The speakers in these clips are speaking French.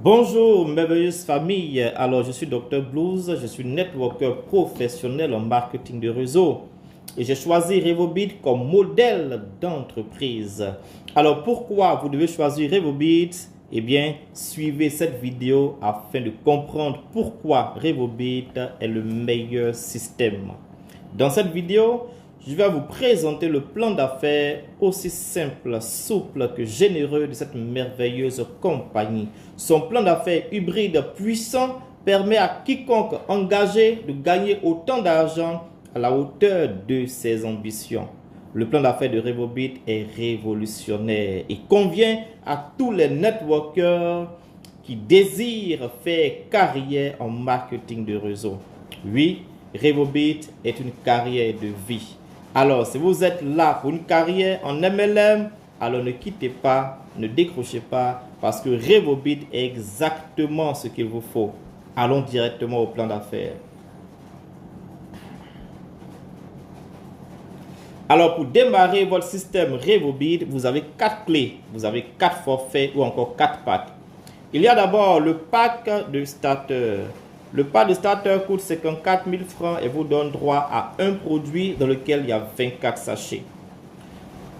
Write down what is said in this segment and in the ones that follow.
Bonjour merveilleuse famille, alors je suis Dr Blues, je suis networker professionnel en marketing de réseau et j'ai choisi RevoBit comme modèle d'entreprise. Alors pourquoi vous devez choisir RevoBit? Eh bien, suivez cette vidéo afin de comprendre pourquoi RevoBit est le meilleur système. Dans cette vidéo, je vais vous présenter le plan d'affaires aussi simple, souple que généreux de cette merveilleuse compagnie. Son plan d'affaires hybride puissant permet à quiconque engagé de gagner autant d'argent à la hauteur de ses ambitions. Le plan d'affaires de RevoBit est révolutionnaire et convient à tous les networkers qui désirent faire carrière en marketing de réseau. Oui, RevoBit est une carrière de vie. Alors, si vous êtes là pour une carrière en MLM, alors ne quittez pas, ne décrochez pas, parce que RevoBit est exactement ce qu'il vous faut. Allons directement au plan d'affaires. Alors, pour démarrer votre système RevoBit, vous avez 4 clés. Vous avez 4 forfaits ou encore 4 packs. Il y a d'abord le pack de starter. Le pack de starter coûte 54 000 francs et vous donne droit à un produit dans lequel il y a 24 sachets.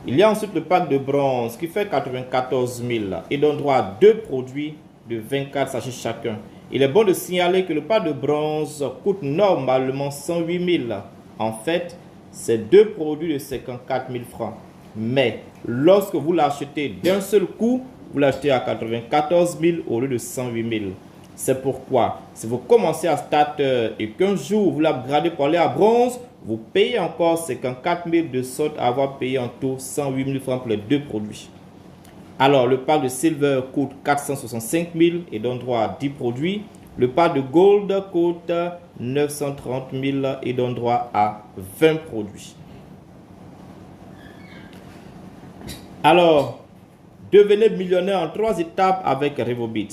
Il y a ensuite le pack de bronze qui fait 94 000 et donne droit à 2 produits de 24 sachets chacun. Il est bon de signaler que le pack de bronze coûte normalement 108 000. En fait, c'est 2 produits de 54 000 francs. Mais lorsque vous l'achetez d'un seul coup, vous l'achetez à 94 000 au lieu de 108 000. C'est pourquoi, si vous commencez à starter et qu'un jour vous l'upgradez pour aller à bronze, vous payez encore 54 000 de sorte à avoir payé en tout 108 000 francs pour les 2 produits. Alors, le pack de silver coûte 465 000 et donne droit à 10 produits. Le pack de gold coûte 930 000 et donne droit à 20 produits. Alors, devenez millionnaire en 3 étapes avec RevoBit.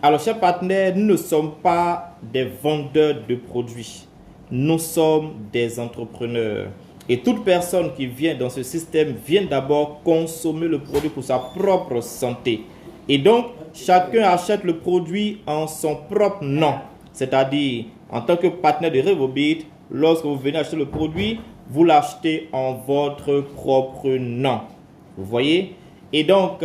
Alors, chers partenaires, nous ne sommes pas des vendeurs de produits. Nous sommes des entrepreneurs. Et toute personne qui vient dans ce système vient d'abord consommer le produit pour sa propre santé. Et donc, chacun achète le produit en son propre nom. C'est-à-dire, en tant que partenaire de RevoBit, lorsque vous venez acheter le produit, vous l'achetez en votre propre nom. Vous voyez? Et donc,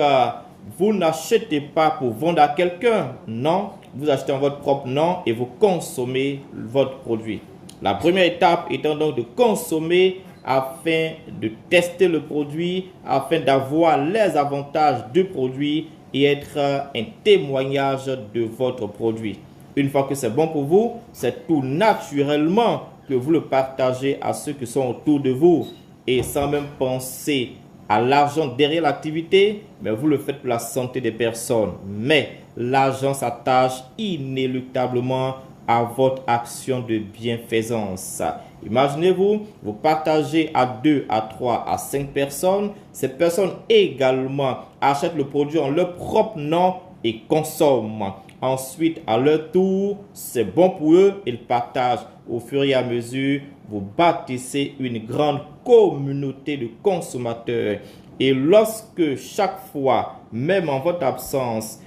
vous n'achetez pas pour vendre à quelqu'un. Non, vous achetez en votre propre nom et vous consommez votre produit. La première étape étant donc de consommer afin de tester le produit, afin d'avoir les avantages du produit et être un témoignage de votre produit. Une fois que c'est bon pour vous, c'est tout naturellement que vous le partagez à ceux qui sont autour de vous et sans même penser à l'argent derrière l'activité, mais vous le faites pour la santé des personnes. Mais l'argent s'attache inéluctablement à votre action de bienfaisance. Imaginez-vous, vous partagez à 2, à 3, à 5 personnes. Ces personnes également achètent le produit en leur propre nom et consomment. Ensuite, à leur tour, c'est bon pour eux, ils partagent. Au fur et à mesure, vous bâtissez une grande communauté de consommateurs. Et lorsque chaque fois, même en votre absence,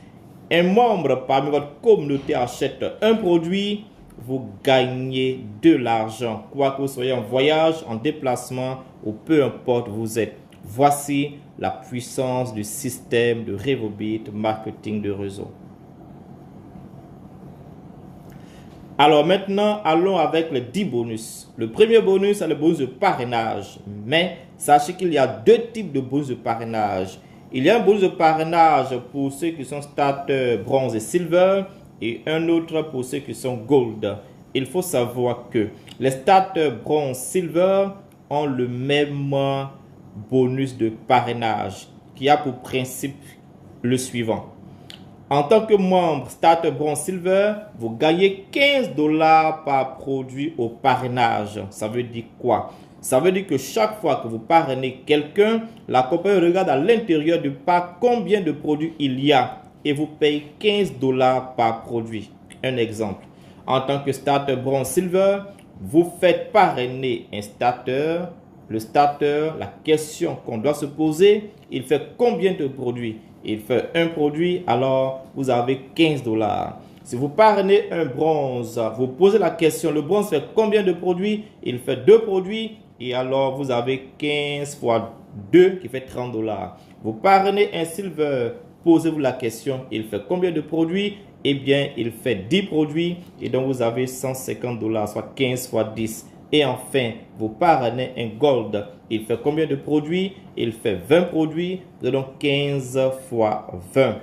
un membre parmi votre communauté achète un produit, vous gagnez de l'argent. Quoi que vous soyez en voyage, en déplacement ou peu importe où vous êtes. Voici la puissance du système de RevoBit marketing de réseau. Alors maintenant, allons avec les 10 bonus. Le premier bonus, c'est le bonus de parrainage. Mais sachez qu'il y a 2 types de bonus de parrainage. Il y a un bonus de parrainage pour ceux qui sont starter bronze et silver et un autre pour ceux qui sont gold. Il faut savoir que les starter bronze silver ont le même bonus de parrainage qui a pour principe le suivant. En tant que membre starter bronze silver, vous gagnez 15 $ par produit au parrainage. Ça veut dire quoi? Ça veut dire que chaque fois que vous parrainez quelqu'un, la compagnie regarde à l'intérieur du pack combien de produits il y a et vous paye 15 $ par produit. Un exemple. En tant que starter bronze silver, vous faites parrainer un starter. Le starter, la question qu'on doit se poser, il fait combien de produits? il fait un produit, alors vous avez 15 $. Si vous parrainez un bronze, vous posez la question, le bronze fait combien de produits? Il fait 2 produits et alors vous avez 15 fois 2 qui fait 30 $. Vous parrainez un silver, posez-vous la question, il fait combien de produits? Eh bien, il fait 10 produits et donc vous avez 150 $, soit 15 fois 10. Et enfin, vous parrainez un gold. Il fait combien de produits? Il fait 20 produits, donc 15 fois 20.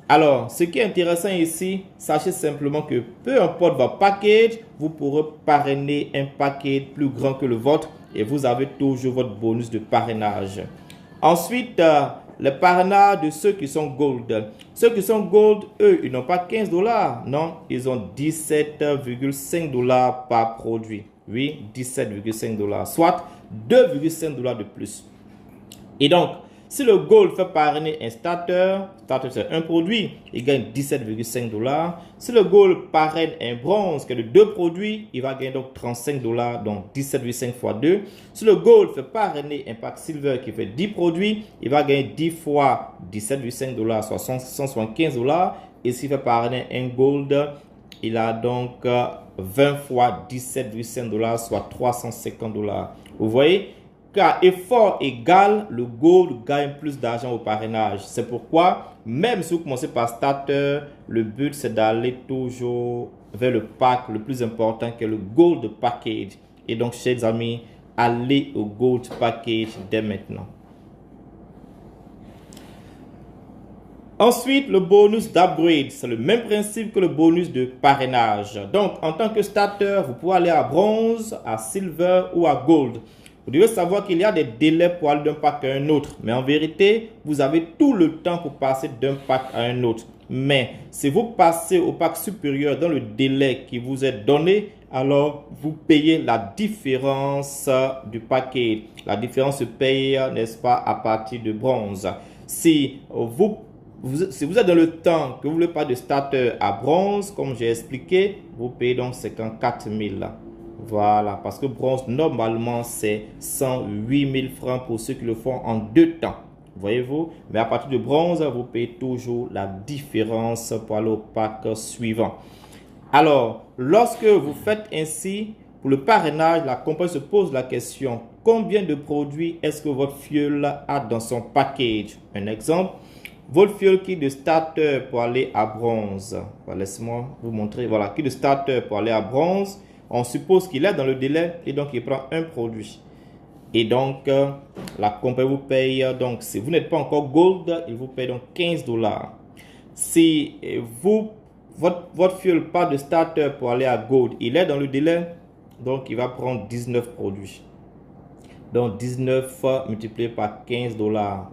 Alors, ce qui est intéressant ici, sachez simplement que peu importe votre package, vous pourrez parrainer un package plus grand que le vôtre et vous avez toujours votre bonus de parrainage. Ensuite, le parrainage de ceux qui sont gold. Ceux qui sont gold, eux, ils n'ont pas 15 $, non, ils ont 17,5 $ par produit. Oui, 17,5 $, soit 2,5 $ de plus. Et donc, si le gold fait parrainer un starter c'est un produit, il gagne 17,5 $. Si le gold parraine un bronze qui est de 2 produits, il va gagner donc 35 $, donc 17,5 fois 2. Si le gold fait parrainer un pack silver qui fait 10 produits, il va gagner 10 fois 17,5 $, soit 175 $. Et s'il fait parrainer un gold, il a donc 20 fois 17,5 $, soit 350 $. Vous voyez? Car effort égal, le gold gagne plus d'argent au parrainage. C'est pourquoi, même si vous commencez par starter, le but c'est d'aller toujours vers le pack le plus important qui est le gold package. Et donc, chers amis, allez au gold package dès maintenant. Ensuite, le bonus d'upgrade, c'est le même principe que le bonus de parrainage. Donc, en tant que starter, vous pouvez aller à bronze, à silver ou à gold. Vous devez savoir qu'il y a des délais pour aller d'un pack à un autre. Mais en vérité, vous avez tout le temps pour passer d'un pack à un autre. Mais si vous passez au pack supérieur dans le délai qui vous est donné, alors vous payez la différence du paquet. La différence se paye, n'est-ce pas, à partir de bronze. Si vous êtes dans le temps que vous voulez pas de starter à bronze, comme j'ai expliqué, vous payez donc 54 000. Voilà, parce que bronze, normalement, c'est 108 000 francs pour ceux qui le font en 2 temps. Voyez-vous? Mais à partir de bronze, vous payez toujours la différence pour aller au pack suivant. Alors, lorsque vous faites ainsi, pour le parrainage, la compagnie se pose la question, combien de produits est-ce que votre fuel a dans son package? Un exemple, votre fuel kit de starter pour aller à bronze. Voilà, laissez-moi vous montrer. Voilà, kit de starter pour aller à bronze. On suppose qu'il est dans le délai et donc il prend un produit. Et donc, la compagnie vous paye, donc si vous n'êtes pas encore gold, il vous paye donc 15 $. Si votre fuel pas de starter pour aller à gold, il est dans le délai, donc il va prendre 19 produits. Donc 19 multiplié par 15 $.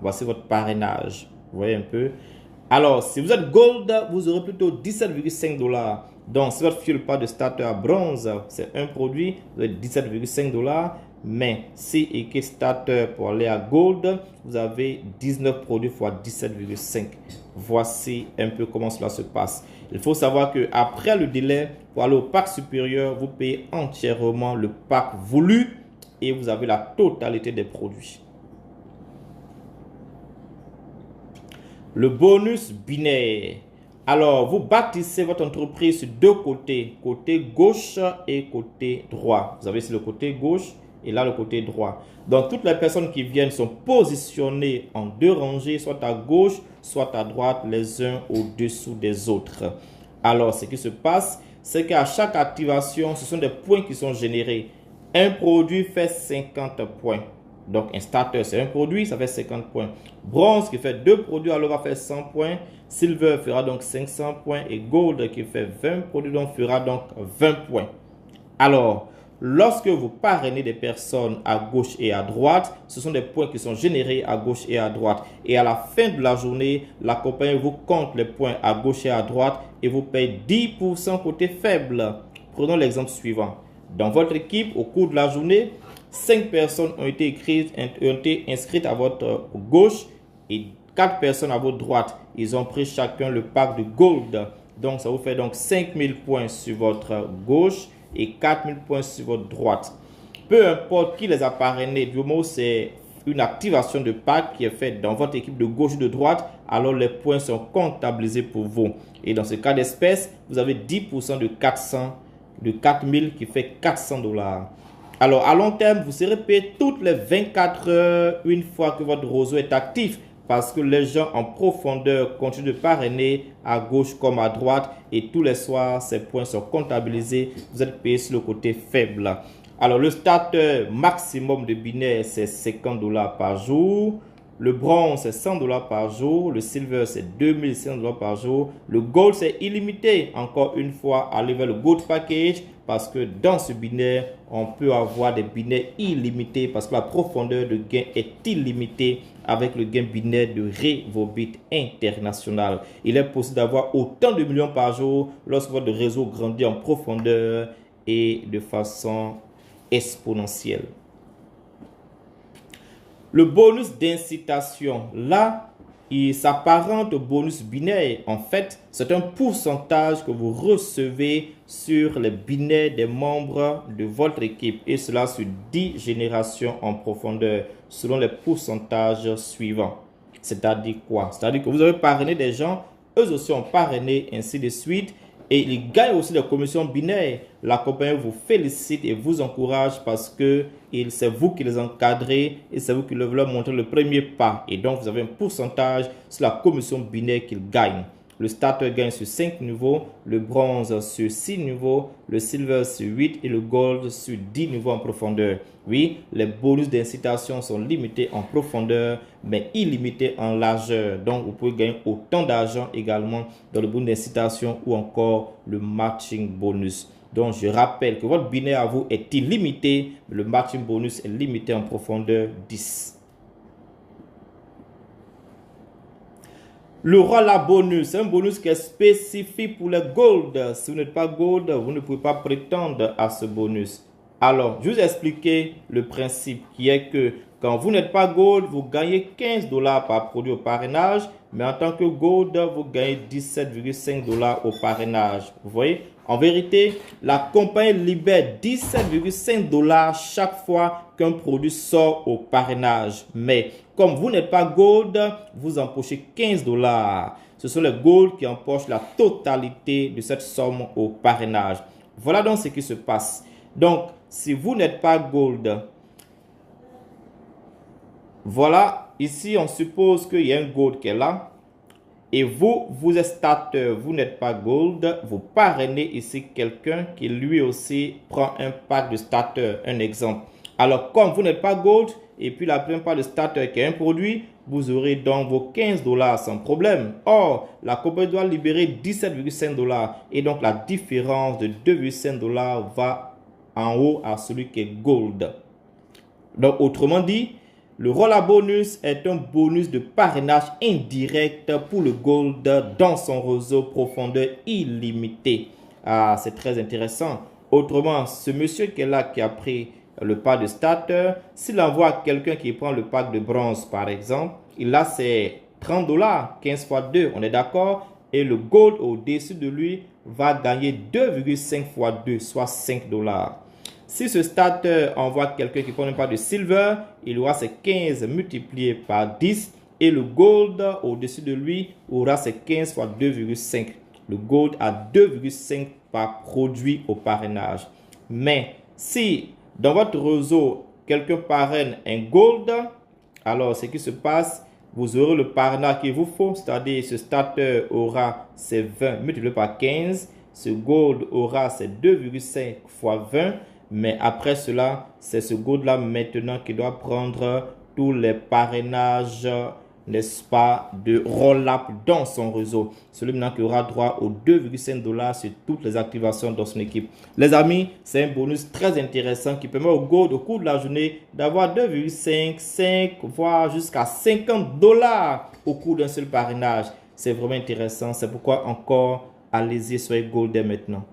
Voici votre parrainage. Vous voyez un peu. Alors, si vous êtes gold, vous aurez plutôt 17,5 $. Donc, si votre fuel pas de starter à bronze, c'est un produit, vous avez 17,5 $. Mais si écrit starter pour aller à gold, vous avez 19 produits fois 17,5. Voici un peu comment cela se passe. Il faut savoir que après le délai, pour aller au pack supérieur, vous payez entièrement le pack voulu et vous avez la totalité des produits. Le bonus binaire. Alors, vous bâtissez votre entreprise sur 2 côtés, côté gauche et côté droit. Vous avez ici le côté gauche et là le côté droit. Donc, toutes les personnes qui viennent sont positionnées en 2 rangées, soit à gauche, soit à droite, les uns au-dessous des autres. Alors, ce qui se passe, c'est qu'à chaque activation, ce sont des points qui sont générés. Un produit fait 50 points. Donc, un starter, c'est un produit, ça fait 50 points. Bronze qui fait 2 produits, alors va faire 100 points. Silver fera donc 500 points. Et Gold qui fait 20 produits, donc fera donc 20 points. Alors, lorsque vous parrainez des personnes à gauche et à droite, ce sont des points qui sont générés à gauche et à droite. Et à la fin de la journée, la compagnie vous compte les points à gauche et à droite et vous paye 10% côté faible. Prenons l'exemple suivant. Dans votre équipe, au cours de la journée, 5 personnes ont été inscrites à votre gauche et 4 personnes à votre droite. Ils ont pris chacun le pack de Gold. Donc, ça vous fait donc 5000 points sur votre gauche et 4000 points sur votre droite. Peu importe qui les a parrainés, du moment où c'est une activation de pack qui est faite dans votre équipe de gauche ou de droite, alors les points sont comptabilisés pour vous. Et dans ce cas d'espèce, vous avez 10% de 400, de 4000 qui fait 400 $. Alors, à long terme, vous serez payé toutes les 24 heures une fois que votre réseau est actif parce que les gens en profondeur continuent de parrainer à gauche comme à droite et tous les soirs, ces points sont comptabilisés. Vous êtes payé sur le côté faible. Alors, le starter maximum de binaire, c'est 50 $ par jour. Le bronze, c'est 100 $ par jour. Le silver, c'est 2500 $ par jour. Le gold, c'est illimité. Encore une fois, allez vers le gold package parce que dans ce binaire, on peut avoir des binaires illimités parce que la profondeur de gain est illimitée avec le gain binaire de Revobit International. Il est possible d'avoir autant de millions par jour lorsque votre réseau grandit en profondeur et de façon exponentielle. Le bonus d'incitation, là, il s'apparente au bonus binaire. En fait, c'est un pourcentage que vous recevez sur les binaires des membres de votre équipe. Et cela sur 10 générations en profondeur, selon les pourcentages suivants. C'est-à-dire quoi? C'est-à-dire que vous avez parrainé des gens, eux aussi ont parrainé, ainsi de suite. Et ils gagnent aussi des commissions binaires. La compagnie vous félicite et vous encourage parce que c'est vous qui les encadrez et c'est vous qui leur montrez le premier pas. Et donc, vous avez un pourcentage sur la commission binaire qu'ils gagnent. Le starter gagne sur 5 niveaux, le bronze sur 6 niveaux, le silver sur 8 et le gold sur 10 niveaux en profondeur. Oui, les bonus d'incitation sont limités en profondeur, mais illimités en largeur. Donc, vous pouvez gagner autant d'argent également dans le bonus d'incitation ou encore le matching bonus. Donc, je rappelle que votre binaire à vous est illimité, mais le matching bonus est limité en profondeur 10. Le Rolla bonus, c'est un bonus qui est spécifique pour les gold. Si vous n'êtes pas gold, vous ne pouvez pas prétendre à ce bonus. Alors, je vous ai expliqué le principe qui est que quand vous n'êtes pas gold, vous gagnez 15 $ par produit au parrainage, mais en tant que gold, vous gagnez 17,5 $ au parrainage. Vous voyez? En vérité, la compagnie libère 17,5 $ chaque fois qu'un produit sort au parrainage. Mais comme vous n'êtes pas gold, vous empochez 15 $. Ce sont les gold qui empochent la totalité de cette somme au parrainage. Voilà donc ce qui se passe. Donc, si vous n'êtes pas gold, voilà, ici on suppose qu'il y a un gold qui est là. Et vous, vous êtes starter, vous n'êtes pas gold, vous parrainez ici quelqu'un qui lui aussi prend un pack de starter, un exemple. Alors, comme vous n'êtes pas gold, et puis la première part de starter qui est un produit, vous aurez donc vos 15 $ sans problème. Or, la compagnie doit libérer 17,5 $. Et donc, la différence de 2,5 $ va en haut à celui qui est gold. Donc, autrement dit, le Rolla bonus est un bonus de parrainage indirect pour le gold dans son réseau profondeur illimité. Ah, c'est très intéressant. Autrement, ce monsieur qui est là, qui a pris le pack de starter, s'il envoie quelqu'un qui prend le pack de bronze, par exemple, il a ses 30 $, 15 fois 2, on est d'accord? Et le gold au-dessus de lui va gagner 2,5 fois 2, soit 5 $. Si ce starter envoie quelqu'un qui prend un pack de silver, il aura ses 15 multiplié par 10 et le gold au-dessus de lui aura ses 15 fois 2,5. Le gold a 2,5 par produit au parrainage. Mais si dans votre réseau, quelqu'un parraine un gold, alors ce qui se passe, vous aurez le parrainage qu'il vous faut, c'est-à-dire ce starter aura ses 20 multiplié par 15, ce gold aura ses 2,5 fois 20, mais après cela, c'est ce gold-là maintenant qui doit prendre tous les parrainages, n'est-ce pas, de roll-up dans son réseau. Celui maintenant qui aura droit aux 2,5 $ sur toutes les activations dans son équipe. Les amis, c'est un bonus très intéressant qui permet au gold au cours de la journée d'avoir 2,5, 5, voire jusqu'à 50 $ au cours d'un seul parrainage. C'est vraiment intéressant. C'est pourquoi encore, allez-y, soyez gold dès maintenant.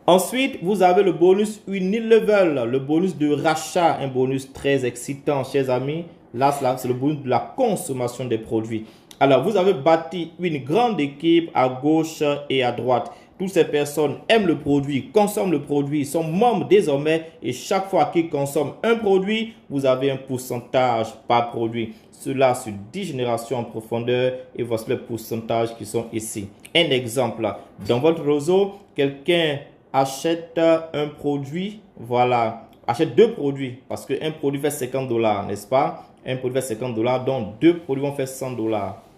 Ensuite, vous avez le bonus Unilevel, le bonus de rachat, un bonus très excitant, chers amis. Là, c'est le bonus de la consommation des produits. Alors, vous avez bâti une grande équipe à gauche et à droite. toutes ces personnes aiment le produit, consomment le produit, sont membres désormais et chaque fois qu'ils consomment un produit, vous avez un pourcentage par produit. Cela sur 10 générations en profondeur et voici les pourcentages qui sont ici. Un exemple, dans votre réseau, quelqu'un achète un produit, voilà, achète deux produits parce qu'un produit fait 50 $, n'est-ce pas? Un produit fait 50 $, donc deux produits vont faire 100 $.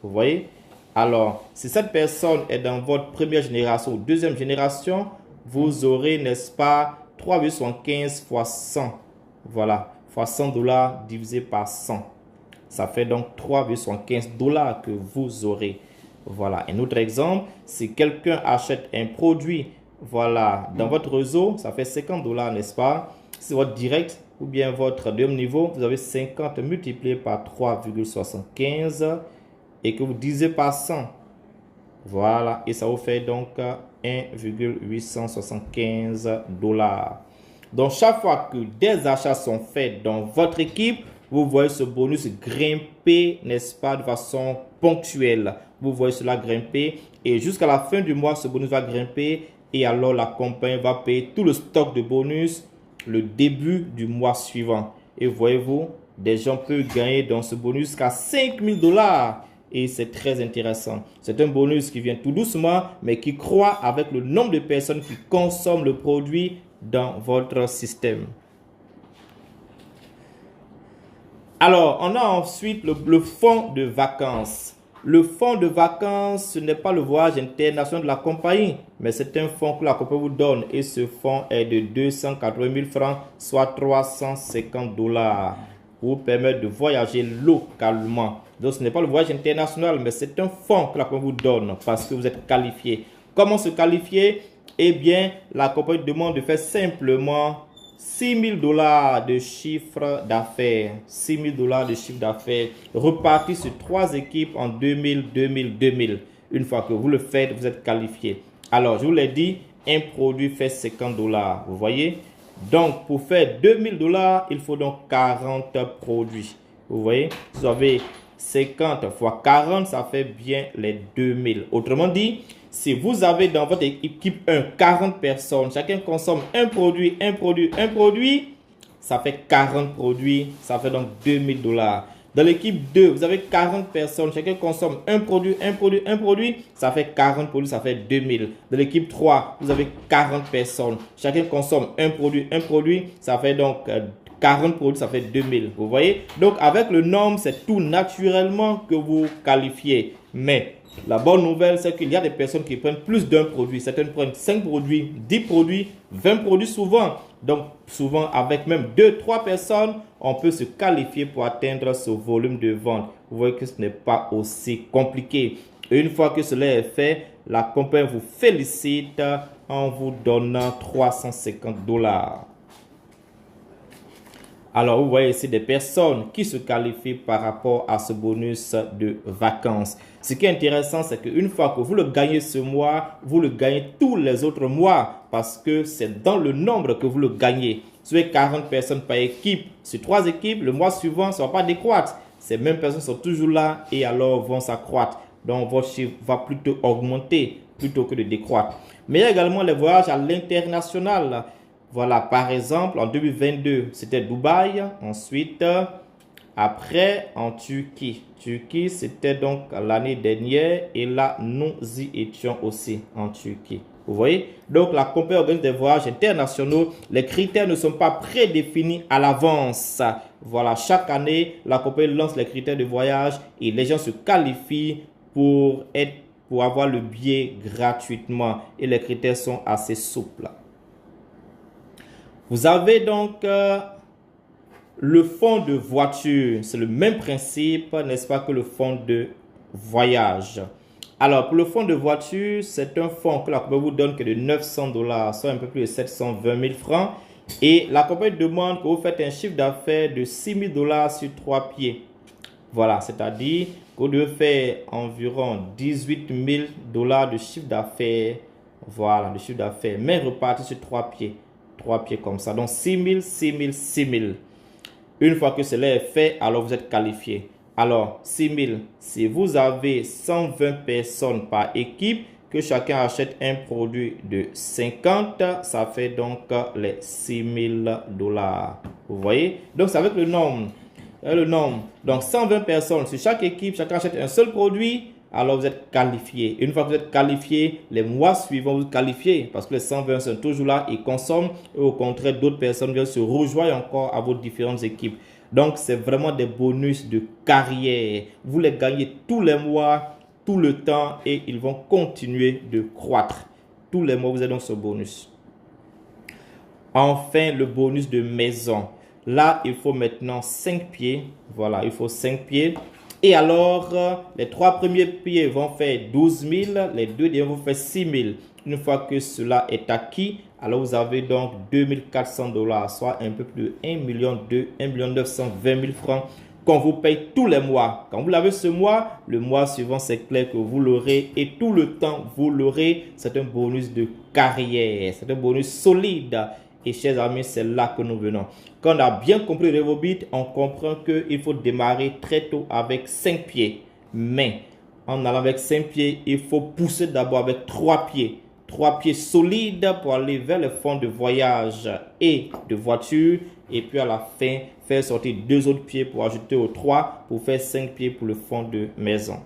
Vous voyez? Alors, si cette personne est dans votre première génération ou deuxième génération, vous aurez, n'est-ce pas, 3,75 fois 100. Voilà, fois 100 $ divisé par 100. Ça fait donc 3,75 $ que vous aurez. Voilà, un autre exemple, si quelqu'un achète un produit, voilà, dans votre réseau, ça fait 50 $, n'est-ce pas? Si votre direct ou bien votre deuxième niveau, vous avez 50 multiplié par 3,75 et que vous divisez par 100. Voilà, et ça vous fait donc 1,875 $. Donc, chaque fois que des achats sont faits dans votre équipe, vous voyez ce bonus grimper, n'est-ce pas, de façon ponctuelle. Vous voyez cela grimper et jusqu'à la fin du mois, ce bonus va grimper et alors la compagnie va payer tout le stock de bonus le début du mois suivant. Et voyez-vous, des gens peuvent gagner dans ce bonus jusqu'à 5 000 $ et c'est très intéressant. C'est un bonus qui vient tout doucement mais qui croît avec le nombre de personnes qui consomment le produit dans votre système. Alors, on a ensuite le fonds de vacances. Le fonds de vacances, ce n'est pas le voyage international de la compagnie, mais c'est un fonds que la compagnie vous donne. Et ce fonds est de 280 000 francs, soit 350 $, pour vous permettre de voyager localement. Donc, ce n'est pas le voyage international, mais c'est un fonds que la compagnie vous donne parce que vous êtes qualifié. Comment se qualifier? Eh bien, la compagnie demande de faire simplement 6 000 $ de chiffre d'affaires. 6 000 $ de chiffre d'affaires repartis sur 3 équipes en 2000, 2000, 2000. Une fois que vous le faites, vous êtes qualifié. Alors, je vous l'ai dit, un produit fait 50 $. Vous voyez? Donc, pour faire 2000 $, il faut donc 40 produits. Vous voyez? Vous avez 50 fois 40, ça fait bien les 2000. Autrement dit, si vous avez dans votre équipe 40 personnes, chacun consomme un produit, ça fait 40 produits, ça fait donc 2000 $. Dans l'équipe 2, vous avez 40 personnes, chacun consomme un produit, ça fait 40 produits, ça fait 2000. Dans l'équipe 3, vous avez 40 personnes, chacun consomme un produit, ça fait donc 40 produits, ça fait 2000. Vous voyez? Donc, avec le nombre, c'est tout naturellement que vous qualifiez. Mais la bonne nouvelle, c'est qu'il y a des personnes qui prennent plus d'un produit. Certaines prennent 5 produits, 10 produits, 20 produits souvent. Donc, souvent, avec même 2-3 personnes, on peut se qualifier pour atteindre ce volume de vente. Vous voyez que ce n'est pas aussi compliqué. Et une fois que cela est fait, la compagnie vous félicite en vous donnant 350 $. Alors, vous voyez ici des personnes qui se qualifient par rapport à ce bonus de vacances. Ce qui est intéressant, c'est qu'une fois que vous le gagnez ce mois, vous le gagnez tous les autres mois parce que c'est dans le nombre que vous le gagnez. Si vous avez 40 personnes par équipe, sur 3 équipes, le mois suivant, ça ne va pas décroître. Ces mêmes personnes sont toujours là et alors vont s'accroître. Donc, votre chiffre va plutôt augmenter plutôt que de décroître. Mais il y a également les voyages à l'international. Voilà, par exemple, en 2022, c'était Dubaï. Ensuite, après, en Turquie. Turquie, c'était donc l'année dernière. Et là, nous y étions aussi en Turquie. Vous voyez? Donc, la compagnie organise des voyages internationaux. Les critères ne sont pas prédéfinis à l'avance. Voilà, chaque année, la compagnie lance les critères de voyage et les gens se qualifient pour avoir le billet gratuitement. Et les critères sont assez souples. Vous avez donc le fonds de voiture. C'est le même principe, n'est-ce pas, que le fonds de voyage. Alors, pour le fonds de voiture, c'est un fonds que la compagnie vous donne que de 900 $, soit un peu plus de 720 000 francs. Et la compagnie demande que vous faites un chiffre d'affaires de 6 000 $ sur 3 pieds. Voilà, c'est-à-dire que vous devez faire environ 18 000 $ de chiffre d'affaires. Voilà, de chiffre d'affaires, mais reparti sur 3 pieds. 3 pieds comme ça. Donc 6 000, 6 000, 6 000. Une fois que cela est fait, alors vous êtes qualifié. Alors 6 000, si vous avez 120 personnes par équipe, que chacun achète un produit de 50, ça fait donc les $6,000. Vous voyez? Donc, c'est avec le nombre. Donc, 120 personnes sur chaque équipe, chacun achète un seul produit. Alors, vous êtes qualifié. Une fois que vous êtes qualifié, les mois suivants, vous êtes qualifié parce que les 120 sont toujours là, ils consomment. Et au contraire, d'autres personnes viennent se rejoindre encore à vos différentes équipes. Donc, c'est vraiment des bonus de carrière. Vous les gagnez tous les mois, tout le temps et ils vont continuer de croître. Tous les mois, vous avez donc ce bonus. Enfin, le bonus de maison. Là, il faut maintenant 5 pieds. Voilà, il faut 5 pieds. Et alors, les 3 premiers pieds vont faire 12 000, les 2 derniers vont faire 6 000. Une fois que cela est acquis, alors vous avez donc $2,400, soit un peu plus de 1 920 000 francs qu'on vous paye tous les mois. Quand vous l'avez ce mois, le mois suivant, c'est clair que vous l'aurez et tout le temps, vous l'aurez. C'est un bonus de carrière, c'est un bonus solide. Et chers amis, c'est là que nous venons. Quand on a bien compris Revobit, on comprend qu'il faut démarrer très tôt avec 5 pieds. Mais en allant avec 5 pieds, il faut pousser d'abord avec 3 pieds. 3 pieds solides pour aller vers le fonds de voyage et de voiture. Et puis à la fin, faire sortir 2 autres pieds pour ajouter aux 3 pour faire 5 pieds pour le fonds de maison.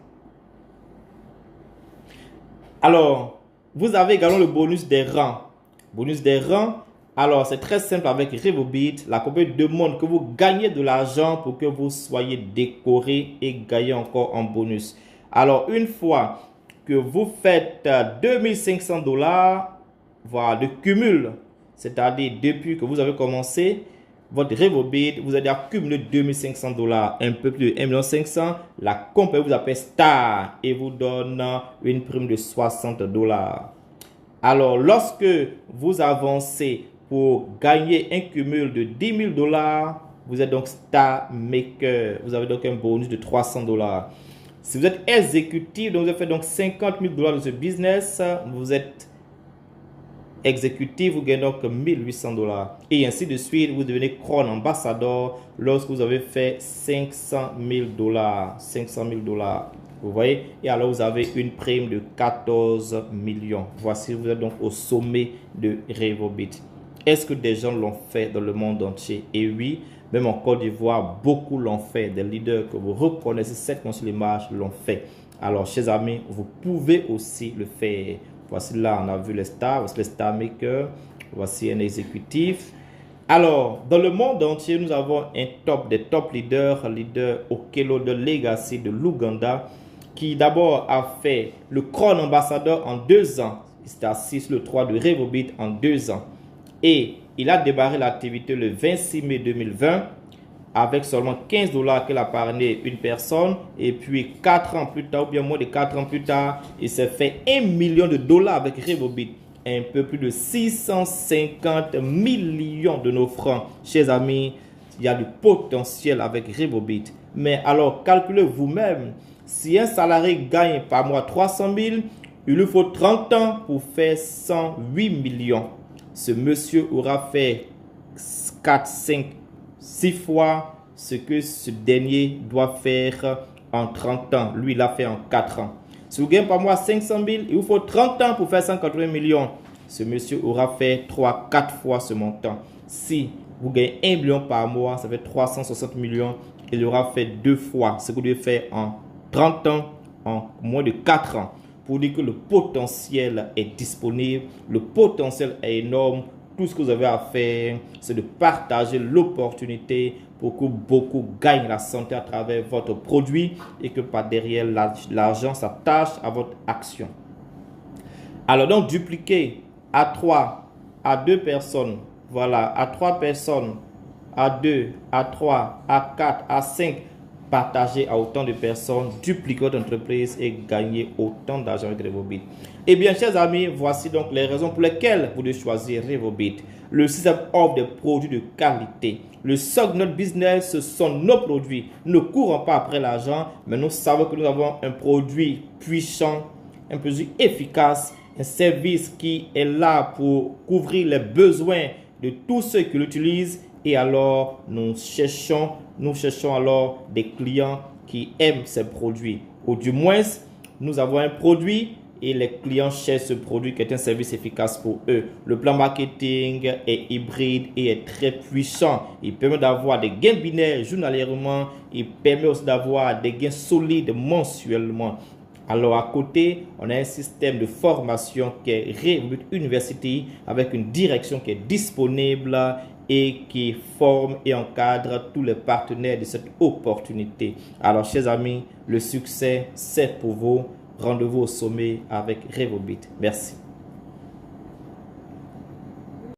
Alors, vous avez également le bonus des rangs. Bonus des rangs. Alors, c'est très simple avec Revobit. La compagnie demande que vous gagnez de l'argent pour que vous soyez décoré et gagnez encore en bonus. Alors, une fois que vous faites $2,500, voilà, de cumul, c'est-à-dire depuis que vous avez commencé votre Revobit, vous allez accumuler $2,500, un peu plus de 1,5 million. La compagnie vous appelle Star et vous donne une prime de $60. Alors, lorsque vous avancez pour gagner un cumul de $10,000, vous êtes donc Star Maker. Vous avez donc un bonus de $300. Si vous êtes exécutif, donc vous avez fait donc $50,000 de ce business, vous êtes exécutif, vous gagnez donc $1,800. Et ainsi de suite, vous devenez Crown Ambassador lorsque vous avez fait $500,000. $500,000. Vous voyez? Et alors, vous avez une prime de 14 millions. Voici, vous êtes donc au sommet de Revobit. Est-ce que des gens l'ont fait dans le monde entier? Et oui, même en Côte d'Ivoire, beaucoup l'ont fait. Des leaders que vous reconnaissez, cette sur l'image, l'ont fait. Alors, chers amis, vous pouvez aussi le faire. Voici là, on a vu les stars, voici les star makers. Voici un exécutif. Alors, dans le monde entier, nous avons des top leaders, leader Okello de Legacy de l'Ouganda, qui d'abord a fait le Crown Ambassador en 2 ans. Il s'est assis sur le 3 de Revobit en 2 ans. Et il a démarré l'activité le 26 mai 2020 avec seulement $15 qu'il a parrainé une personne. Et puis 4 ans plus tard, ou bien moins de 4 ans plus tard, il s'est fait $1 million avec Revobit. Un peu plus de 650 millions de nos francs. Chers amis, il y a du potentiel avec Revobit. Mais alors, calculez vous-même. Si un salarié gagne par mois 300 000, il lui faut 30 ans pour faire 108 millions. Ce monsieur aura fait 4, 5, 6 fois ce que ce dernier doit faire en 30 ans. Lui, il a fait en 4 ans. Si vous gagnez par mois 500 000, il vous faut 30 ans pour faire 180 millions. Ce monsieur aura fait 3, 4 fois ce montant. Si vous gagnez 1 million par mois, ça fait 360 millions. Il aura fait 2 fois ce que vous devez faire en 30 ans, en moins de 4 ans. Pour dire que le potentiel est disponible, le potentiel est énorme. Tout ce que vous avez à faire, c'est de partager l'opportunité pour que beaucoup gagnent la santé à travers votre produit et que par derrière l'argent s'attache à votre action. Alors donc dupliquer à 3, à 2 personnes, voilà, à 3 personnes, à 2, à 3, à 4, à 5, partager à autant de personnes, dupliquer votre entreprise et gagner autant d'argent avec Revobit. Eh bien, chers amis, voici donc les raisons pour lesquelles vous devez choisir Revobit. Le système offre des produits de qualité. Le socle de notre business, ce sont nos produits. Nous ne courons pas après l'argent, mais nous savons que nous avons un produit puissant, un produit efficace, un service qui est là pour couvrir les besoins de tous ceux qui l'utilisent. Et alors, nous cherchons alors des clients qui aiment ces produits. Ou du moins, nous avons un produit et les clients cherchent ce produit qui est un service efficace pour eux. Le plan marketing est hybride et est très puissant. Il permet d'avoir des gains binaires journalièrement. Il permet aussi d'avoir des gains solides mensuellement. Alors à côté, on a un système de formation qui est Revolut University avec une direction qui est disponible et qui forme et encadre tous les partenaires de cette opportunité. Alors chers amis, le succès c'est pour vous. Rendez-vous au sommet avec Revolut. Merci.